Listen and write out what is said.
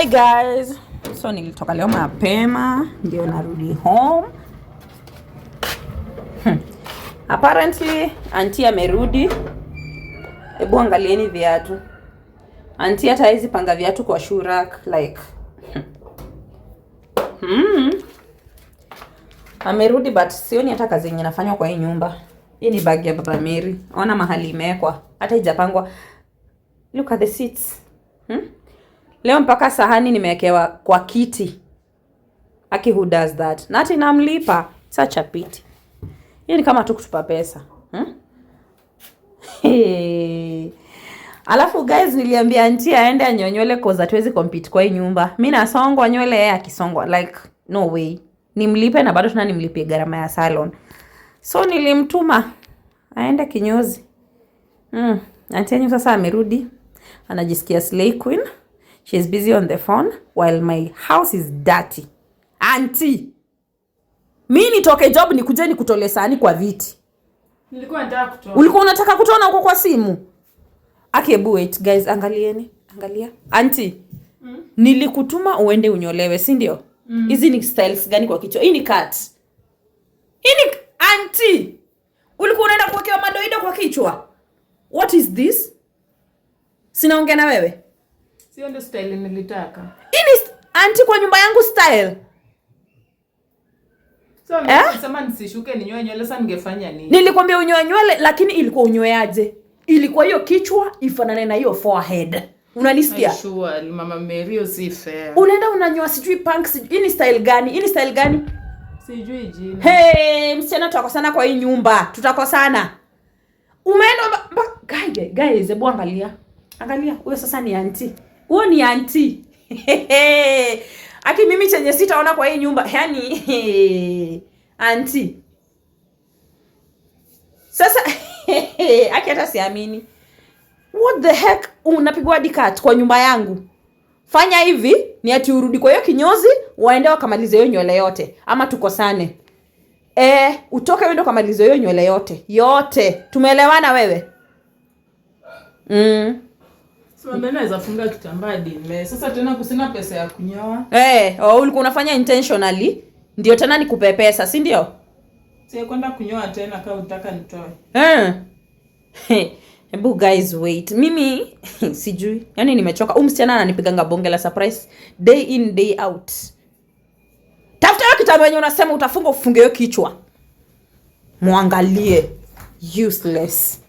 Hi guys. So nilitoka leo mapema ndio narudi home. Apparently auntie amerudi. Hebu angalieni viatu. Auntie hata hizi panga viatu kwa shoe rack like. Amerudi but sioni hata kazi yenye nafanywa kwa hii nyumba. Hii ni bag ya Baba Mary. Ona mahali imewekwa. Hata haijapangwa. Look at the seats. Leo mpaka sahani nimewekewa kwa kiti. Aki who does that? Na hata namlipa. Such a pity. Hii ni kama tu kutupa pesa. Alafu guys niliambia auntie aende anyonywele cause hatuwezi compete kwa hii nyumba. Mimi nasongwa nywele yeye akisongwa like no way. Nimlipe na bado tena nimlipie gharama ya salon. So nilimtuma aende kinyozi. Auntie yangu sasa amerudi. Anajisikia slay queen. She is busy on the phone while my house is dirty. Auntie, mimi nitoke job nikuje nikutole sahani kwa viti. Nilikuwa nataka kutoa. Ulikuwa unataka kutoa huko kwa simu? Okay, wait guys, angalieni. Angalia. Auntie, nilikutuma uende unyolewe, si ndio? Hizi ni styles gani kwa kichwa? Hii ni cut. Hii ni auntie. Ulikuwa unaenda kuwekea madoido kwa kichwa? What is this? Sinaongea na wewe. Sio ndio style nilitaka. Hii ni auntie kwa nyumba yangu style. So nimesema nisishuke ninyoe nywele, sasa ningefanya nini? Nilikwambia unyoe nywele lakini ilikuwa unyoeaje? Ilikuwa hiyo kichwa ifanane na hiyo forehead. Unanisikia? Sure, Mama Mary si fair. Unaenda unanyoa sijui punk sijui. Hii ni style gani? Hii ni style gani? Sijui jina. Hey, msichana tutakosana kwa hii nyumba. Tutakosana. Umeenda guys, hebu angalia. Angalia, huyo sasa ni auntie. Huyo ni auntie. Aki mimi chenye sitaona kwa hii nyumba, yani auntie. Sasa aki hata siamini. What the heck? Unapigwa dikat kwa nyumba yangu. Fanya hivi, ni ati urudi kwa hiyo kinyozi, waende wakamalize hiyo nywele yote ama tukosane. Utoke uende kamalize hiyo nywele yote. Yote. Tumeelewana wewe? So mimi naweza funga kitambaa dime. Sasa tena kusina pesa ya kunyoa. Ulikuwa unafanya intentionally, ndio tena nikupe pesa, si ndio? Sio kwenda kunyoa tena kama unataka nitoe. Hebu guys wait. Mimi sijui. Yaani nimechoka. Msichana ananipiganga bonge la surprise day in day out. Tafuta hiyo kitambaa yenye unasema utafunga ufunge hiyo kichwa. Muangalie. Useless.